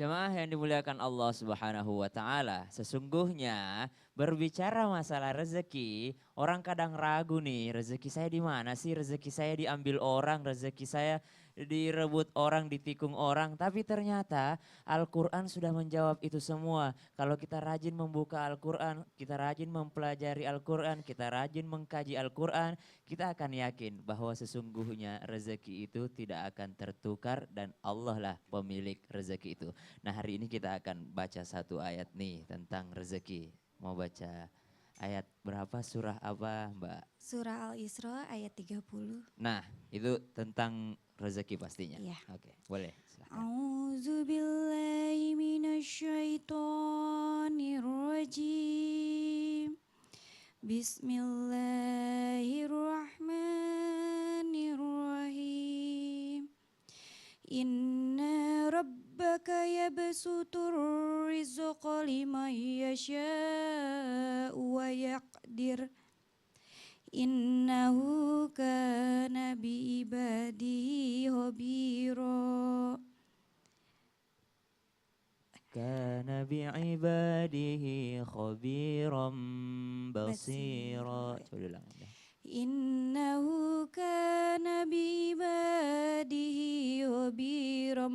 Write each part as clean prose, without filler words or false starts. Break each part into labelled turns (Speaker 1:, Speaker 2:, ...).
Speaker 1: Jemaah yang dimuliakan Allah Subhanahu wa taala, sesungguhnya berbicara masalah rezeki, orang kadang ragu nih, rezeki saya di mana sih? Rezeki saya diambil orang, rezeki saya direbut orang, ditikung orang, tapi ternyata Al-Qur'an sudah menjawab itu semua. Kalau kita rajin membuka Al-Qur'an, kita rajin mempelajari Al-Qur'an, kita rajin mengkaji Al-Qur'an, kita akan yakin bahwa sesungguhnya rezeki itu tidak akan tertukar dan Allah lah pemilik rezeki itu. Nah, hari ini kita akan baca satu ayat nih tentang rezeki. Mau baca ayat berapa, surah apa Mbak?
Speaker 2: Surah Al-Isra ayat 30.
Speaker 1: Nah, itu tentang rezeki pastinya.
Speaker 2: Iya.
Speaker 1: Oke, boleh silahkan.
Speaker 2: A'udzu billahi minasyaitonir rajim. Bismillahirrahmanirrahim. Inna rabbaka yabsutur rizqa liman yasha'u wa yaqdir. Innahu kana bi ibadihi khabira.
Speaker 1: Kana bi'ibadihi khabiram basira. Coba ulang ya.
Speaker 2: Innahu kana bi ibadihi khabiram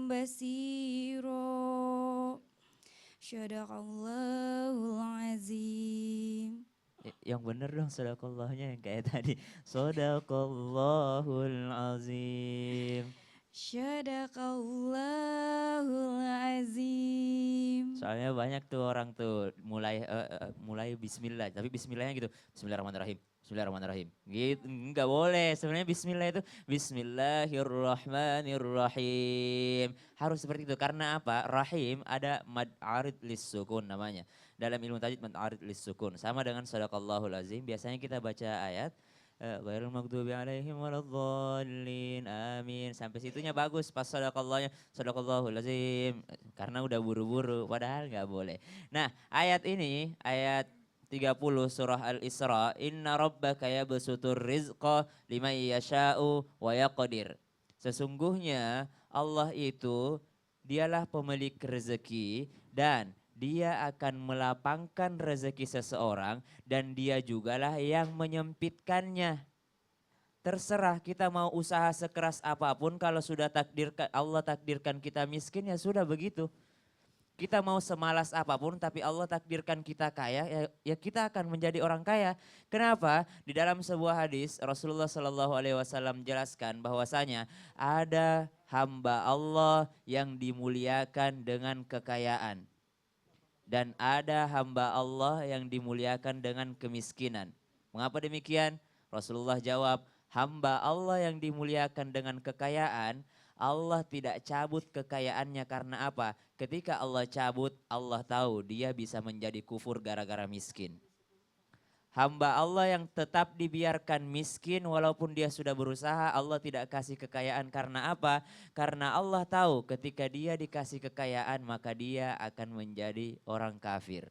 Speaker 2: basira. Syadaqallahul azim.
Speaker 1: Yang bener dong sadaqallahnya yang kayak tadi. Sadaqallahul azim.
Speaker 2: Syadaqallahul azim.
Speaker 1: Soalnya banyak tuh orang tuh mulai bismillah, tapi bismillahnya gitu. Bismillahirrahmanirrahim. Bismillahirrahmanirrahim. Gitu enggak boleh. Sebenarnya bismillah itu bismillahirrahmanirrahim. Harus seperti itu karena apa? Rahim ada mad arid lis sukun namanya. Dalam ilmu tajwid mad arid lis sukun. Sama dengan sadaqallahul azim. Biasanya kita baca ayat ghairil maghdubi alaihim waladdallin amin. Sampai situnya bagus pas sadaqallahnya sadaqallahul azim karena udah buru-buru padahal nggak boleh. Nah, ayat ini ayat 30 surah Al-Isra, inna rabbaka yabsutur rizqa liman yasha'u wa yaqdir. Sesungguhnya Allah itu dialah pemilik rezeki dan dia akan melapangkan rezeki seseorang dan dia jugalah yang menyempitkannya. Terserah kita mau usaha sekeras apapun kalau sudah Allah takdirkan kita miskin ya sudah begitu. Kita mau semalas apapun tapi Allah takdirkan kita kaya ya kita akan menjadi orang kaya. Kenapa? Di dalam sebuah hadis Rasulullah Shallallahu Alaihi Wasallam jelaskan bahwasanya ada hamba Allah yang dimuliakan dengan kekayaan. Dan ada hamba Allah yang dimuliakan dengan kemiskinan. Mengapa demikian? Rasulullah jawab, hamba Allah yang dimuliakan dengan kekayaan, Allah tidak cabut kekayaannya karena apa? Ketika Allah cabut, Allah tahu dia bisa menjadi kufur gara-gara miskin. Hamba Allah yang tetap dibiarkan miskin walaupun dia sudah berusaha, Allah tidak kasih kekayaan karena apa? Karena Allah tahu ketika dia dikasih kekayaan maka dia akan menjadi orang kafir.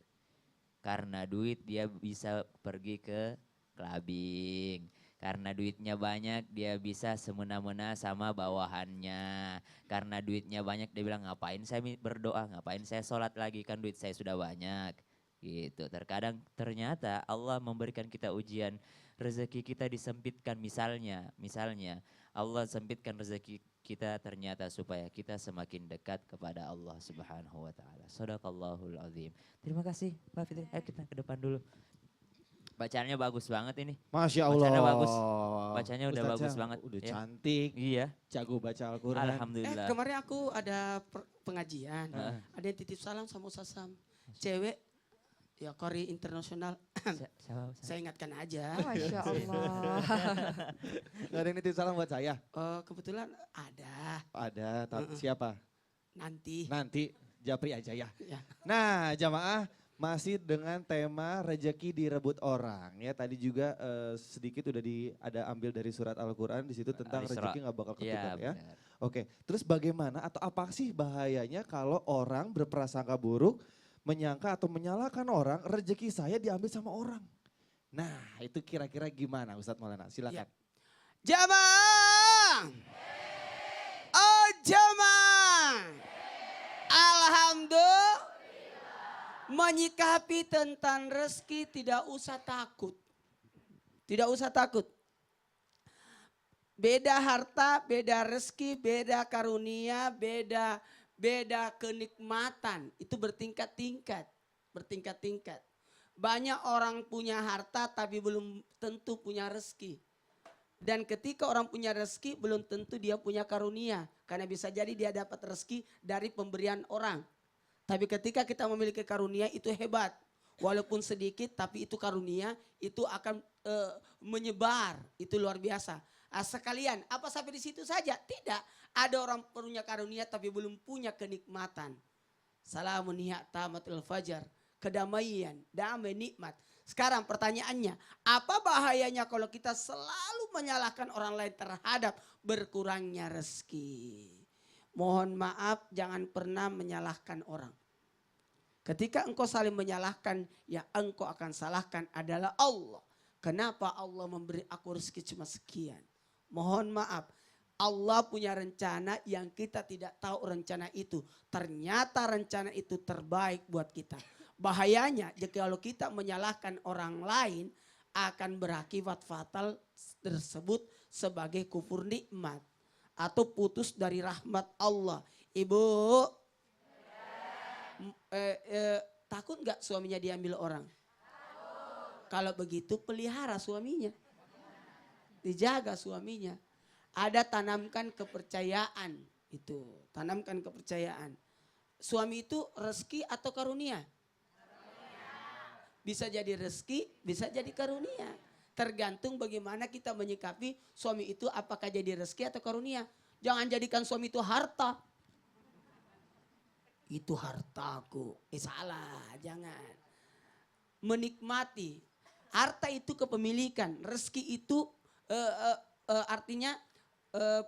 Speaker 1: Karena duit dia bisa pergi ke clubbing. Karena duitnya banyak dia bisa semena-mena sama bawahannya. Karena duitnya banyak dia bilang ngapain saya berdoa, ngapain saya sholat lagi kan duit saya sudah banyak. Gitu. Terkadang ternyata Allah memberikan kita ujian, rezeki kita disempitkan misalnya Allah sempitkan rezeki kita ternyata supaya kita semakin dekat kepada Allah Subhanahu wa taala. Shadaqallahul azim. Terima kasih Pak Fitri. Ayo kita ke depan dulu. Bacaannya bagus banget ini.
Speaker 3: Masya Allah.
Speaker 1: Bacaannya bagus. Bacanya udah
Speaker 3: Ustazah
Speaker 1: bagus banget.
Speaker 3: Udah
Speaker 1: ya.
Speaker 3: cantik.
Speaker 1: Iya.
Speaker 3: Jago baca Al-Quran.
Speaker 1: Alhamdulillah.
Speaker 4: Kemarin aku ada pengajian. Ada yang titip salam sama Ustaz Sam. Cewek, ya Kori internasional. Saya ingatkan aja.
Speaker 2: Masya Allah.
Speaker 3: Gak ada yang nitip salam buat saya?
Speaker 4: Kebetulan ada.
Speaker 3: Ada, siapa?
Speaker 4: Nanti.
Speaker 3: Nanti Japri aja ya.
Speaker 4: Ya.
Speaker 3: Nah jamaah masih dengan tema rejeki direbut orang ya. Tadi juga sedikit udah ada ambil dari surat Al-Quran di situ tentang
Speaker 1: Al-Isra.
Speaker 3: rejeki nggak bakal ketukar ya.
Speaker 1: Benar.
Speaker 3: Oke, terus bagaimana atau apa sih bahayanya kalau orang berprasangka buruk, menyangka atau menyalahkan orang, rejeki saya diambil sama orang. Nah itu kira-kira gimana Ustadz Maulana, silakan.
Speaker 4: Ya. Jamaah! Oh jamaah! Alhamdulillah. Menyikapi tentang rezeki tidak usah takut. Tidak usah takut. Beda harta, beda rezeki, beda karunia, beda kenikmatan. Itu bertingkat-tingkat. Bertingkat-tingkat. Banyak orang punya harta tapi belum tentu punya rezeki. Dan ketika orang punya rezeki belum tentu dia punya karunia. Karena bisa jadi dia dapat rezeki dari pemberian orang. Tapi ketika kita memiliki karunia itu hebat. Walaupun sedikit tapi itu karunia itu akan menyebar. Itu luar biasa. Sekalian apa sampai di situ saja? Tidak. Ada orang punya karunia tapi belum punya kenikmatan. Salamun hiya tamatul fajar. Kedamaian, damai, nikmat. Sekarang pertanyaannya, apa bahayanya kalau kita selalu menyalahkan orang lain terhadap berkurangnya rezeki? Mohon maaf, jangan pernah menyalahkan orang. Ketika engkau saling menyalahkan, yang engkau akan salahkan adalah Allah. Kenapa Allah memberi aku rezeki cuma sekian? Mohon maaf, Allah punya rencana yang kita tidak tahu rencana itu. Ternyata rencana itu terbaik buat kita. Bahayanya jika kalau kita menyalahkan orang lain akan berakibat fatal tersebut sebagai kufur nikmat atau putus dari rahmat Allah. Ibu, takut nggak suaminya diambil orang? Kalau begitu pelihara suaminya, dijaga suaminya. Ada tanamkan kepercayaan itu, tanamkan kepercayaan. Suami itu rezeki atau karunia? Bisa jadi rezeki, bisa jadi karunia. Tergantung bagaimana kita menyikapi suami itu apakah jadi rezeki atau karunia. Jangan jadikan suami itu harta. Itu hartaku. Salah, jangan. Menikmati. Harta itu kepemilikan. Rezeki itu artinya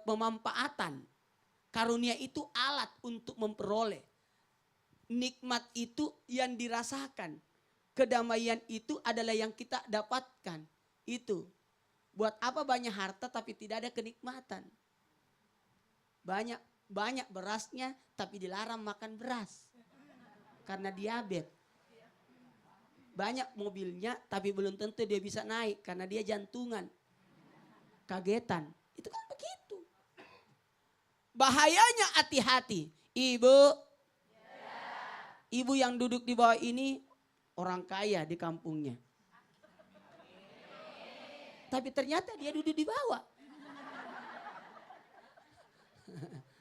Speaker 4: pemanfaatan. Karunia itu alat untuk memperoleh. Nikmat itu yang dirasakan. Kedamaian itu adalah yang kita dapatkan. Itu. Buat apa banyak harta tapi tidak ada kenikmatan. Banyak berasnya tapi dilarang makan beras. Karena diabetes. Banyak mobilnya tapi belum tentu dia bisa naik karena dia jantungan. Kagetan. Itu kan begitu. Bahayanya hati-hati. Ibu yang duduk di bawah ini orang kaya di kampungnya. Tapi ternyata dia duduk di bawah.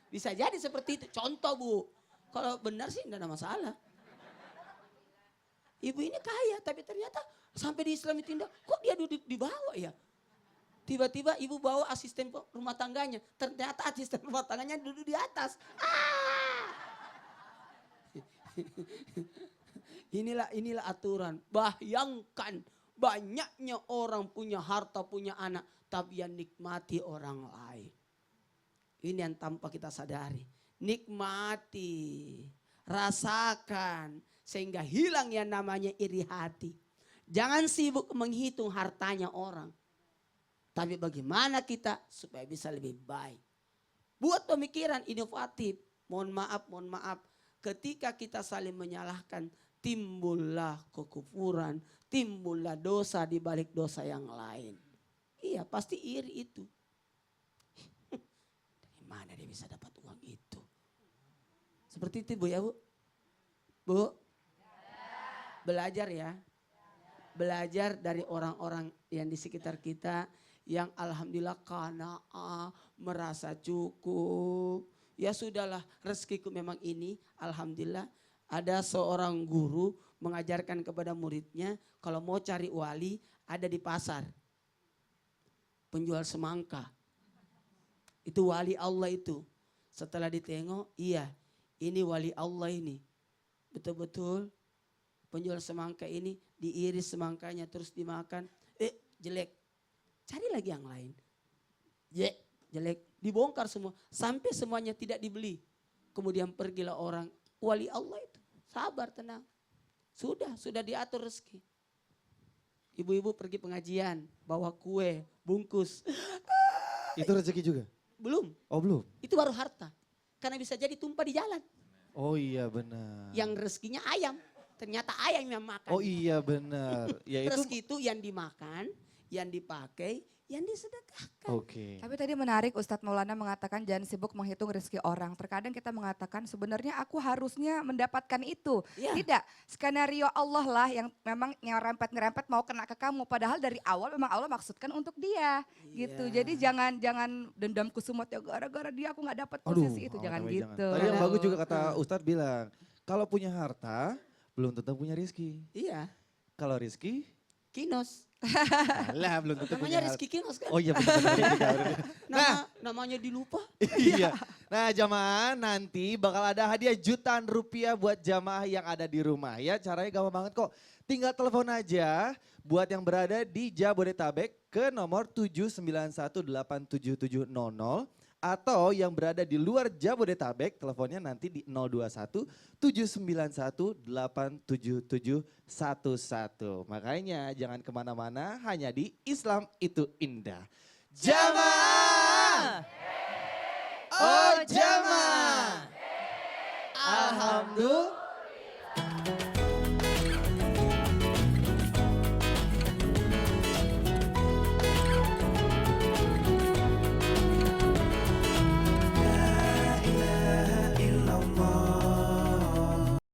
Speaker 4: Bisa jadi seperti itu. Contoh Bu. Kalau benar sih tidak ada masalah. Ibu ini kaya tapi ternyata sampai di Islam itu kok dia duduk di bawah ya. Tiba-tiba ibu bawa asisten rumah tangganya. Ternyata asisten rumah tangganya duduk di atas. Inilah aturan. Bayangkan banyaknya orang punya harta, punya anak. Tapi yang nikmati orang lain. Ini yang tanpa kita sadari. Nikmati. Rasakan. Sehingga hilang yang namanya iri hati. Jangan sibuk menghitung hartanya orang. Tapi bagaimana kita supaya bisa lebih baik. Buat pemikiran inovatif. Mohon maaf. Ketika kita saling menyalahkan. Timbullah kekufuran, timbullah dosa di balik dosa yang lain. Iya, pasti iri itu. Dari mana dia bisa dapat uang itu? Seperti itu Bu ya Bu? Bu? Belajar ya. Belajar dari orang-orang yang di sekitar kita yang alhamdulillah qanaah, merasa cukup. Ya sudahlah, rezekiku memang ini, alhamdulillah. Ada seorang guru mengajarkan kepada muridnya kalau mau cari wali ada di pasar. Penjual semangka. Itu wali Allah itu. Setelah ditengok, iya ini wali Allah ini. Betul-betul penjual semangka ini diiris semangkanya terus dimakan. Jelek. Cari lagi yang lain. Jelek. Dibongkar semua. Sampai semuanya tidak dibeli. Kemudian pergilah orang wali Allah itu. Sabar, tenang. Sudah diatur rezeki. Ibu-ibu pergi pengajian, bawa kue, bungkus.
Speaker 3: Itu rezeki juga?
Speaker 4: Belum.
Speaker 3: Oh belum?
Speaker 4: Itu baru harta. Karena bisa jadi tumpah di jalan.
Speaker 3: Oh iya benar.
Speaker 4: Yang rezekinya ayam. Ternyata ayam yang makan.
Speaker 3: Oh iya benar. Ya itu
Speaker 4: Rezeki itu yang dimakan, yang dipakai, yang disedekahkan.
Speaker 3: oke.
Speaker 2: Tapi tadi menarik Ustadz Maulana mengatakan jangan sibuk menghitung rezeki orang. Terkadang kita mengatakan sebenarnya aku harusnya mendapatkan itu.
Speaker 4: Iya.
Speaker 2: Tidak, skenario Allah lah yang memang ngerempet-ngerempet mau kena ke kamu. Padahal dari awal memang Allah maksudkan untuk dia gitu.
Speaker 4: Iya.
Speaker 2: Jadi jangan dendam kusumot ya gara-gara dia aku nggak dapat posisi itu. Jangan
Speaker 3: amit-amit
Speaker 2: gitu.
Speaker 3: Tadi yang bagus juga kata
Speaker 4: Heeh.
Speaker 3: Ustadz bilang, kalau punya harta belum tentu punya rizki.
Speaker 4: Iya.
Speaker 3: Kalau rizki,
Speaker 4: Kinos.
Speaker 3: alah belum tentu punya
Speaker 4: Namanya
Speaker 3: harta.
Speaker 4: Rizky Kinos kan?
Speaker 3: Oh iya benar.
Speaker 4: Namanya dilupa.
Speaker 3: Iya. Nah jamaah nanti bakal ada hadiah jutaan rupiah buat jamaah yang ada di rumah ya. Caranya gampang banget kok. Tinggal telepon aja buat yang berada di Jabodetabek ke nomor 791877700 atau yang berada di luar Jabodetabek teleponnya nanti di 021 791 87711. Makanya jangan kemana-mana hanya di Islam itu Indah. Jamaah